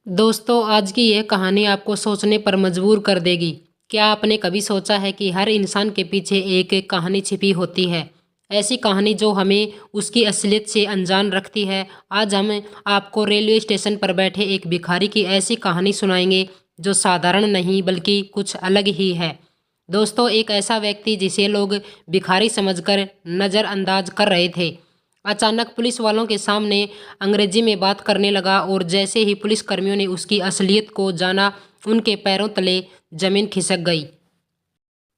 दोस्तों, आज की यह कहानी आपको सोचने पर मजबूर कर देगी। क्या आपने कभी सोचा है कि हर इंसान के पीछे एक कहानी छिपी होती है? ऐसी कहानी जो हमें उसकी असलियत से अनजान रखती है। आज हम आपको रेलवे स्टेशन पर बैठे एक भिखारी की ऐसी कहानी सुनाएंगे जो साधारण नहीं बल्कि कुछ अलग ही है। दोस्तों, एक ऐसा व्यक्ति जिसे लोग भिखारी समझकर नज़रअंदाज कर रहे थे, अचानक पुलिस वालों के सामने अंग्रेजी में बात करने लगा और जैसे ही पुलिसकर्मियों ने उसकी असलियत को जाना, उनके पैरों तले जमीन खिसक गई।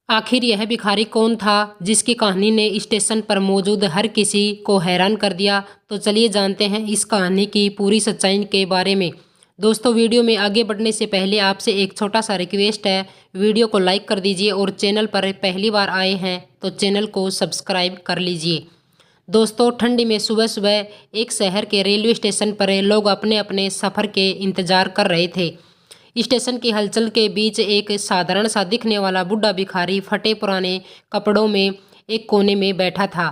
आखिर यह भिखारी कौन था जिसकी कहानी ने स्टेशन पर मौजूद हर किसी को हैरान कर दिया? तो चलिए जानते हैं इस कहानी की पूरी सच्चाई के बारे में। दोस्तों, वीडियो में आगे बढ़ने से पहले आपसे एक छोटा सा रिक्वेस्ट है, वीडियो को लाइक कर दीजिए और चैनल पर पहली बार आए हैं तो चैनल को सब्सक्राइब कर लीजिए। दोस्तों, ठंडी में सुबह सुबह एक शहर के रेलवे स्टेशन पर लोग अपने अपने सफ़र के इंतज़ार कर रहे थे। स्टेशन की हलचल के बीच एक साधारण सा दिखने वाला बूढ़ा भिखारी फटे पुराने कपड़ों में एक कोने में बैठा था।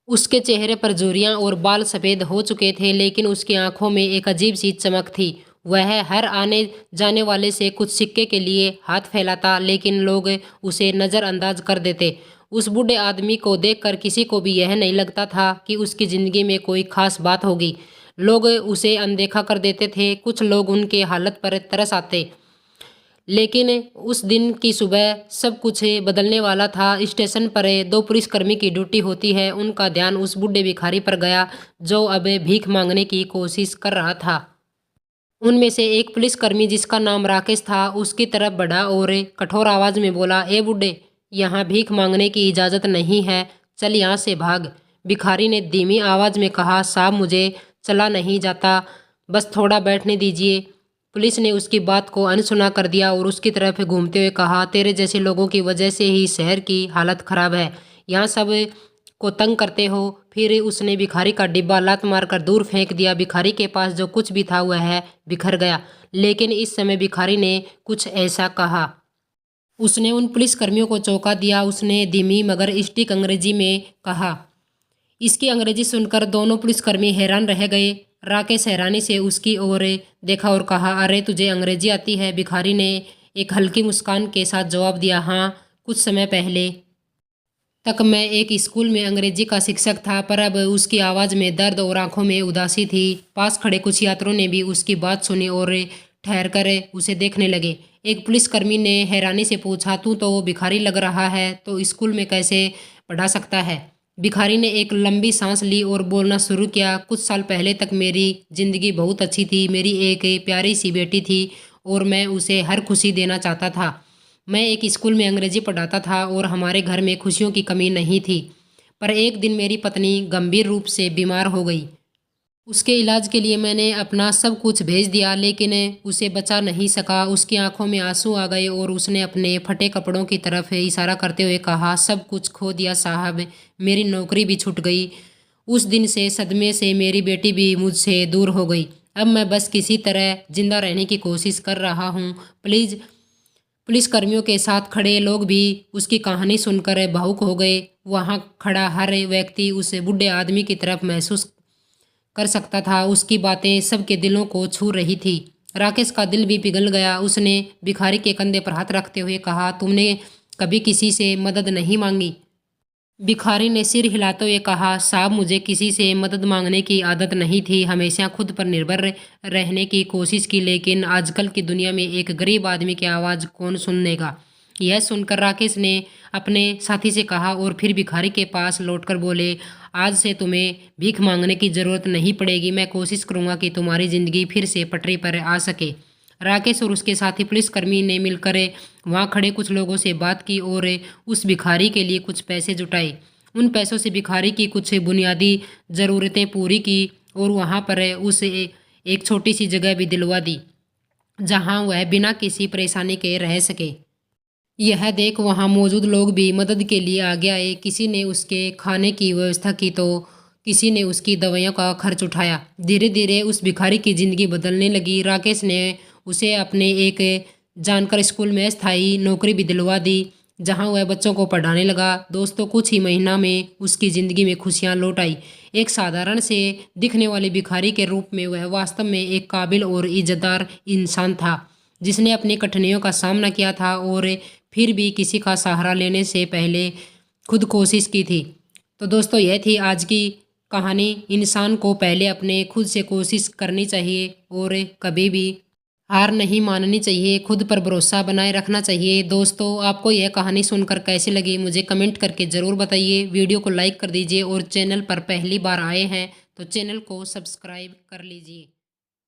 उसके चेहरे पर झुर्रियाँ और बाल सफ़ेद हो चुके थे, लेकिन उसकी आंखों में एक अजीब सी चमक थी। वह हर आने जाने वाले से कुछ सिक्के के लिए हाथ फैलाता, लेकिन लोग उसे नज़रअंदाज कर देते। उस बूढ़े आदमी को देखकर किसी को भी यह नहीं लगता था कि उसकी ज़िंदगी में कोई खास बात होगी। लोग उसे अनदेखा कर देते थे, कुछ लोग उनके हालत पर तरस आते। लेकिन उस दिन की सुबह सब कुछ बदलने वाला था। स्टेशन पर दो पुलिसकर्मी की ड्यूटी होती है। उनका ध्यान उस बूढ़े भिखारी पर गया जो अब भीख मांगने की कोशिश कर रहा था। उनमें से एक पुलिसकर्मी, जिसका नाम राकेश था, उसकी तरफ बढ़ा और कठोर आवाज़ में बोला, ए बूढ़े, यहाँ भीख मांगने की इजाज़त नहीं है, चल यहाँ से भाग। भिखारी ने धीमी आवाज़ में कहा, साहब मुझे चला नहीं जाता, बस थोड़ा बैठने दीजिए। पुलिस ने उसकी बात को अनसुना कर दिया और उसकी तरफ घूमते हुए कहा, तेरे जैसे लोगों की वजह से ही शहर की हालत ख़राब है, यहाँ सब को तंग करते हो। फिर उसने भिखारी का डिब्बा लात मारकर दूर फेंक दिया। भिखारी के पास जो कुछ भी था वह बिखर गया। लेकिन इस समय भिखारी ने कुछ ऐसा कहा, उसने उन पुलिसकर्मियों को चौंका दिया। उसने धीमी मगर स्टिक अंग्रेजी में कहा। इसकी अंग्रेजी सुनकर दोनों पुलिसकर्मी हैरान रह गए। राकेश हैरानी से उसकी ओर देखा और कहा, अरे तुझे अंग्रेजी आती है? भिखारी ने एक हल्की मुस्कान के साथ जवाब दिया, हाँ, कुछ समय पहले तक मैं एक स्कूल में अंग्रेजी का शिक्षक था, पर अब उसकी आवाज़ में दर्द और आंखों में उदासी थी। पास खड़े कुछ यात्रियों ने भी उसकी बात सुनी और ठहर कर उसे देखने लगे। एक पुलिसकर्मी ने हैरानी से पूछा, तू तो भिखारी लग रहा है, तो स्कूल में कैसे पढ़ा सकता है? भिखारी ने एक लंबी सांस ली और बोलना शुरू किया, कुछ साल पहले तक मेरी ज़िंदगी बहुत अच्छी थी। मेरी एक प्यारी सी बेटी थी और मैं उसे हर खुशी देना चाहता था। मैं एक स्कूल में अंग्रेजी पढ़ाता था और हमारे घर में खुशियों की कमी नहीं थी। पर एक दिन मेरी पत्नी गंभीर रूप से बीमार हो गई। उसके इलाज के लिए मैंने अपना सब कुछ भेज दिया, लेकिन उसे बचा नहीं सका। उसकी आंखों में आंसू आ गए और उसने अपने फटे कपड़ों की तरफ इशारा करते हुए कहा, सब कुछ खो दिया साहब, मेरी नौकरी भी छूट गई। उस दिन से सदमे से मेरी बेटी भी मुझसे दूर हो गई। अब मैं बस किसी तरह जिंदा रहने की कोशिश कर रहा हूँ, प्लीज़। पुलिसकर्मियों के साथ खड़े लोग भी उसकी कहानी सुनकर भावुक हो गए। वहाँ खड़ा हर व्यक्ति उस बूढ़े आदमी की तरफ महसूस कर सकता था। उसकी बातें सबके दिलों को छू रही थी। राकेश का दिल भी पिघल गया। उसने भिखारी के कंधे पर हाथ रखते हुए कहा, तुमने कभी किसी से मदद नहीं मांगी? भिखारी ने सिर हिलाते हुए कहा, साहब मुझे किसी से मदद मांगने की आदत नहीं थी, हमेशा खुद पर निर्भर रहने की कोशिश की, लेकिन आजकल की दुनिया में एक गरीब आदमी की आवाज़ कौन सुनेगा? यह सुनकर राकेश ने अपने साथी से कहा और फिर भिखारी के पास लौटकर बोले, आज से तुम्हें भीख मांगने की ज़रूरत नहीं पड़ेगी। मैं कोशिश करूँगा कि तुम्हारी ज़िंदगी फिर से पटरी पर आ सके। राकेश और उसके साथी पुलिसकर्मी ने मिलकर वहाँ खड़े कुछ लोगों से बात की और उस भिखारी के लिए कुछ पैसे जुटाए। उन पैसों से भिखारी की कुछ बुनियादी ज़रूरतें पूरी की और वहाँ पर उसे एक छोटी सी जगह भी दिलवा दी जहाँ वह बिना किसी परेशानी के रह सके। यह देख वहाँ मौजूद लोग भी मदद के लिए आगे आए। किसी ने उसके खाने की व्यवस्था की तो किसी ने उसकी दवाइयों का खर्च उठाया। धीरे धीरे उस भिखारी की ज़िंदगी बदलने लगी। राकेश ने उसे अपने एक जानकर स्कूल में स्थायी नौकरी भी दिलवा दी, जहां वह बच्चों को पढ़ाने लगा। दोस्तों, कुछ ही महीना में उसकी ज़िंदगी में खुशियां लौट आई। एक साधारण से दिखने वाले भिखारी के रूप में वह वास्तव में एक काबिल और इज्जतदार इंसान था, जिसने अपनी कठिनाइयों का सामना किया था और फिर भी किसी का सहारा लेने से पहले खुद कोशिश की थी। तो दोस्तों, यह थी आज की कहानी। इंसान को पहले अपने खुद से कोशिश करनी चाहिए और कभी भी हार नहीं माननी चाहिए, खुद पर भरोसा बनाए रखना चाहिए। दोस्तों, आपको यह कहानी सुनकर कैसी लगी मुझे कमेंट करके ज़रूर बताइए। वीडियो को लाइक कर दीजिए और चैनल पर पहली बार आए हैं तो चैनल को सब्सक्राइब कर लीजिए।